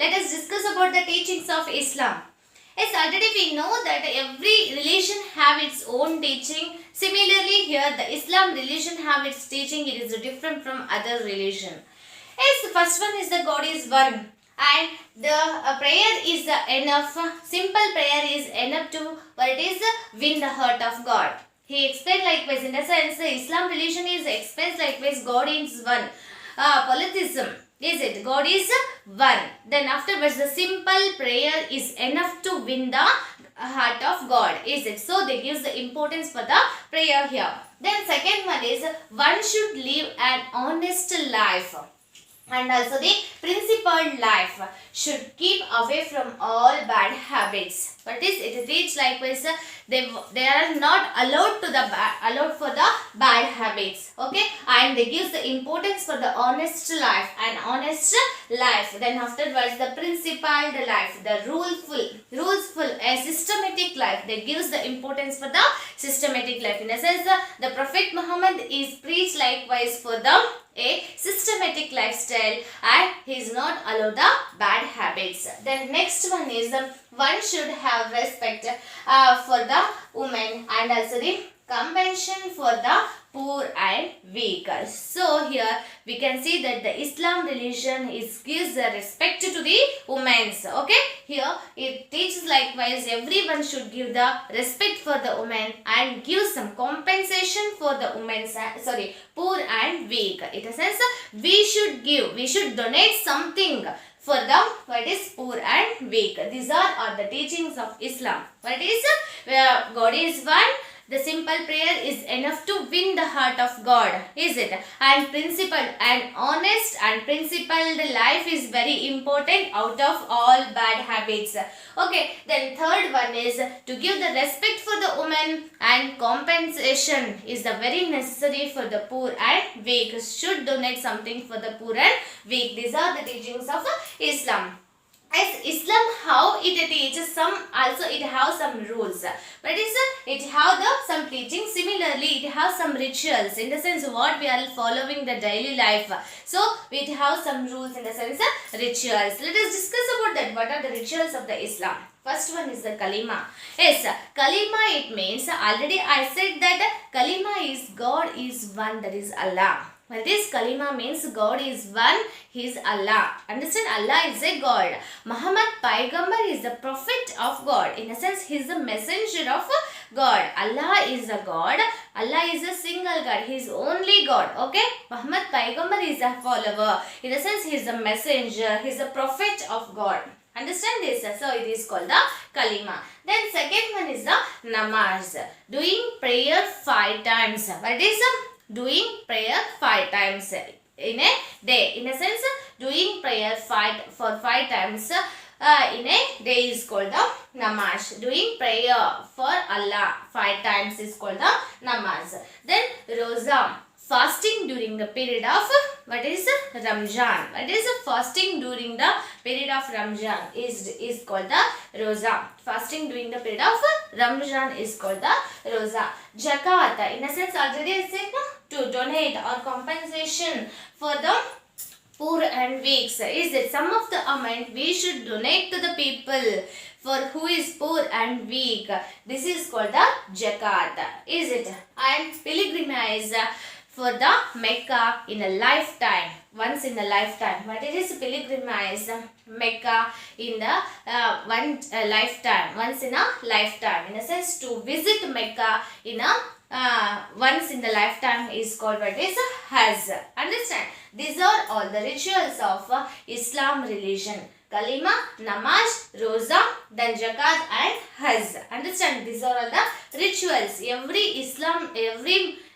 let us discuss about the teachings of Islam. Yes, already we know that every religion have its own teaching. Similarly, here the Islam religion have its teaching. It is different from other religion. Yes, the first one is the God is one, and the prayer is enough. Simple prayer is enough to what it is win the heart of God. He explained likewise in the sense the Islam religion is explains likewise God is one. Polytheism. Is it? God is one. Then afterwards the simple prayer is enough to win the heart of God. Is it? So they gives the importance for the prayer here. Then second one is one should live an honest life. And also the principled life should keep away from all bad habits. But it teach likewise they are not allowed allowed for the bad habits. Okay, and they gives the importance for the honest life and honest life. Then afterwards the principled life, the rulesful, a systematic life. They gives the importance for the systematic life. In a sense, the Prophet Muhammad is preached likewise for a systematic lifestyle, and he is not allowed the bad habits. Then next one is one should have respect for the women and also the compassion for the poor and weak. So here we can see that the Islam religion gives the respect to the women. Okay, here it teaches likewise everyone should give the respect for the women and give some compensation for the women, poor and weak. It says we should donate something for the what is poor and weak. These are the teachings of Islam. What is God is one. The simple prayer is enough to win the heart of God, is it? And principled and honest and principled life is very important out of all bad habits. Okay, then third one is to give the respect for the woman and compensation is the very necessary for the poor and weak. Should donate something for the poor and weak. These are the teachings of Islam. As Islam, how it teaches some, also it has some rules. But it have some teaching. Similarly, it has some rituals in the sense what we are following the daily life. So it have some rules in the sense rituals. Let us discuss about that. What are the rituals of the Islam? First one is the kalima. Yes, kalima it means already I said that kalima is God is one, that is Allah. Well, this kalima means God is one, He is Allah. Understand? Allah is a God. Muhammad Paigambar is the prophet of God. In a sense, he is the messenger of God. Allah is a God. Allah is a single God. He is only God. Okay? Muhammad Paigambar is a follower. In a sense, he is a messenger. He is a prophet of God. Understand this? So, it is called the kalima. Then, second one is the namaz. Doing prayer 5 times. What is doing prayer 5 times in a day. In a sense, doing prayer for 5 times in a day is called the namaz. Doing prayer for Allah 5 times is called the namaz. Then roza, fasting during the period of what is Ramjan. What is fasting during the period of Ramjan is called the roza. Fasting during the period of Ramjan is called the roza. Zakat, in a sense already I said to donate or compensation for the poor and weak. Is it some of the amount we should donate to the people for who is poor and weak? This is called the zakat. Is it? And pilgrimage for the Mecca in a lifetime. Once in a lifetime. What is pilgrimage? Mecca in the lifetime. Once in a lifetime. In a sense, to visit Mecca in a once in the lifetime is called what is Hajj. Understand? These are all the rituals of Islam religion. Kalima, namaz, roza, then zakat and Hajj. Understand? These are all the rituals. Every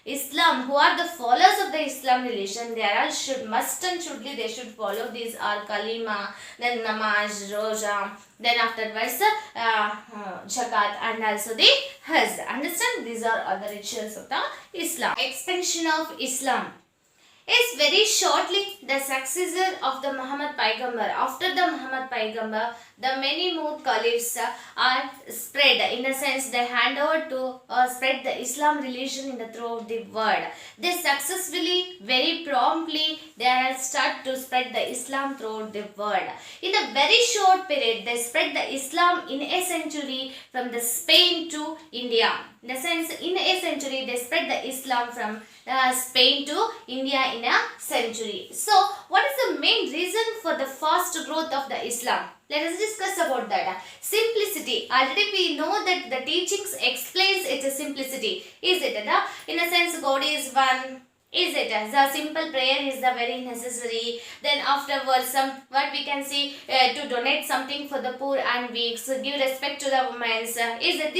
Islam who are the followers of the Islam religion, they are all must and should follow these are kalima, then namaz, roza, then afterwards zakat and also the Hajj. Understand? These are all the rituals of the Islam. Expansion of Islam. Is very shortly the successor of the Muhammad Paigambar. After the Muhammad Paigambar, the many more caliphs are spread. In the sense, they hand over to spread the Islam religion in the throughout the world. They successfully, very promptly, they are start to spread the Islam throughout the world. In a very short period, they spread the Islam in a century from the Spain to India. In the sense, in a century, they spread the Islam from Spain to India in a century. So, what is the main reason for the fast growth of the Islam? Let us discuss about that. Simplicity. Already we know that the teachings explains its simplicity. Is it? In a sense, God is one. Is it? The simple prayer is the very necessary. Then afterwards, what we can see to donate something for the poor and weak, so give respect to the women. Is it?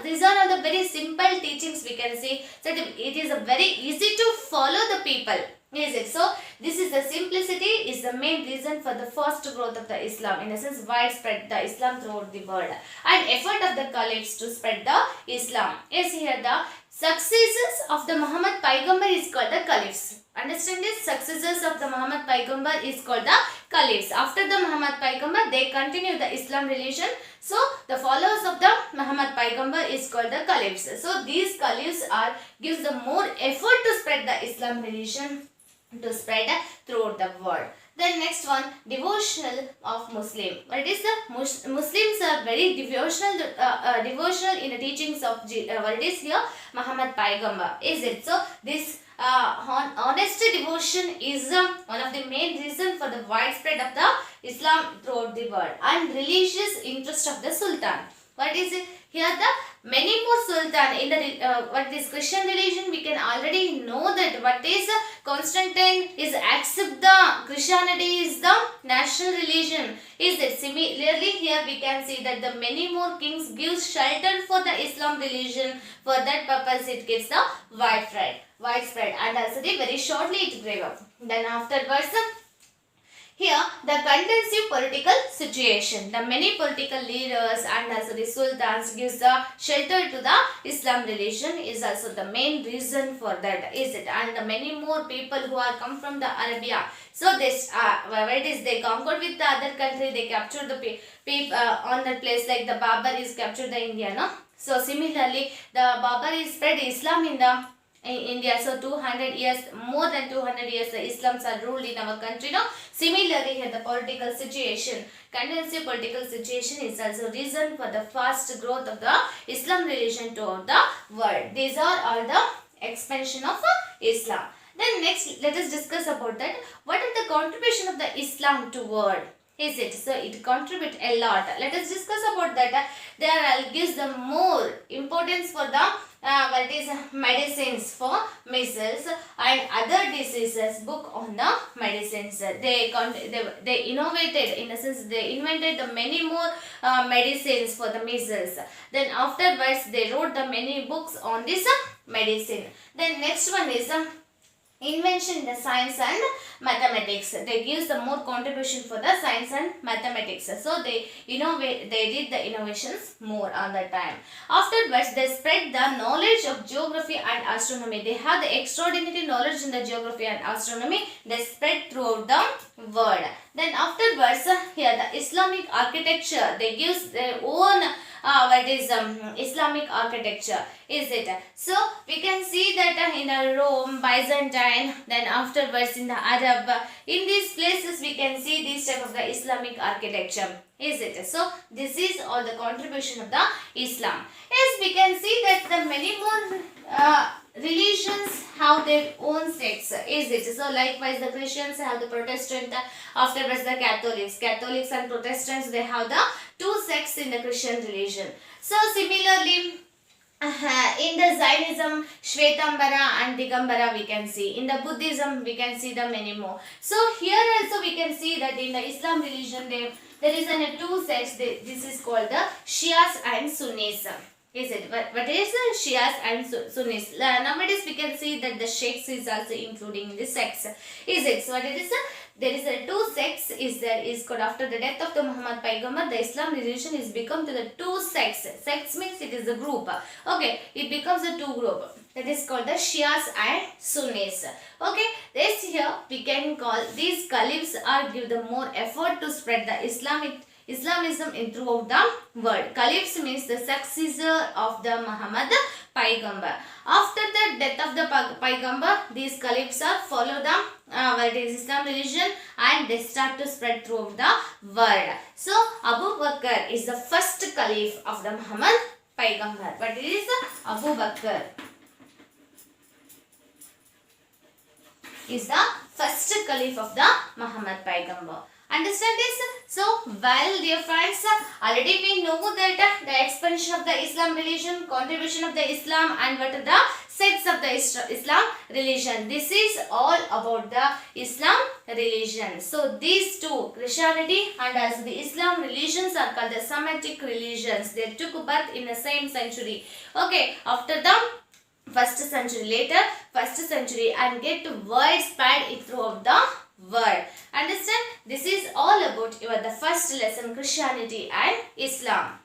These are all the very simple teachings we can see. So it is very easy to follow the people. Is it? So this is the simplicity is the main reason for the first growth of the Islam. In a sense, widespread the Islam throughout the world. And effort of the caliphs to spread the Islam. Is here the successors of the Muhammad Paigambar is called the caliphs. Understand this? Successors of the Muhammad Paigambar is called the caliphs. After the Muhammad Paigambar, they continue the Islam religion. So the followers of the Muhammad Paigambar is called the caliphs. So these caliphs gives the more effort to spread the Islam religion to spread throughout the world. Then next one, devotional of Muslim. What is the Muslims are very devotional in the teachings of what is here Muhammad Paigambar. Is it? So this honest devotion is one of the main reason for the widespread of the Islam throughout the world. And religious interest of the Sultan. What is it? Here the many more sultan in the what is Christian religion, we can already know that what is Constantine is accept the Christianity is the national religion. Is it? Similarly here we can see that the many more kings gives shelter for the Islam religion. For that purpose it gets the widespread and also very shortly it grew up. Then afterwards here, the contensive political situation. The many political leaders and also the sultans gives the shelter to the Islam religion is also the main reason for that. Is it? And the many more people who are come from the Arabia. So this, they conquered with the other country. They captured the people on that place like the Babar is captured the India. No? So similarly, the Babar is spread Islam in India. So 200 years, more than 200 years, the Islams are ruled in our country. No? Similarly, here the political situation, contensive political situation is also reason for the fast growth of the Islam religion throughout the world. These are all the expansion of Islam. Then next, let us discuss about that. What is the contribution of the Islam to world? Is it? So it contributes a lot. Let us discuss about that. There gives the more importance for the what is medicines for measles and other diseases. Book on the medicines. They innovated, in a sense they invented the many more medicines for the measles. Then afterwards they wrote the many books on this medicine. Then next one is invention in the science and mathematics. They gives the more contribution for the science and mathematics. So they did the innovations more on that time. Afterwards they spread the knowledge of geography and astronomy. They have the extraordinary knowledge in the geography and astronomy. They spread throughout the world. Then afterwards here the Islamic architecture. They gives their own Islamic architecture. Is it? So we can see that in Rome, Byzantine, then afterwards in the Arab, in these places we can see this type of the Islamic architecture. Is it? So this is all the contribution of the Islam. Yes, we can see that the many more religions have their own sects. Is it? So likewise the Christians have the Protestant, afterwards the Catholics. Catholics and Protestants, they have the two sects in the Christian religion. So similarly in the Zionism, Shvetambara and Digambara we can see. In the Buddhism we can see the many more. So here also we can see that in the Islam religion there is two sects. This is called the Shias and Sunnis. Is it? What is Shias and Sunnis? Nowadays we can see that the Sheikhs is also including in the sects. Is it? So what it is? there is a two sects is there is called after the death of the Muhammad Paigambar, the Islam religion is become to the two sects. Sects means it is a group. Okay, it becomes a two group. That is called the Shias and Sunnis. Okay, this here we can call these caliphs are give the more effort to spread the Islamism in throughout the world. Caliphs means the successor of the Muhammad Paigambar. After the death of the Paigambar, these caliphs are follow the Islam religion and they start to spread throughout the world. So Abu Bakr is the first caliph of the Muhammad Paigambar. But it is Abu Bakr is the first caliph of the Muhammad Paigambar. Understand this? So, well dear friends, already we know that the expansion of the Islam religion, contribution of the Islam and what are the sects of the Islam religion. This is all about the Islam religion. So, these two, Christianity and as the Islam religions are called the Semitic religions. They took birth in the same century. Okay, after the first century and get widespread it throughout the world. Understand? This is all about the first lesson, Christianity and Islam.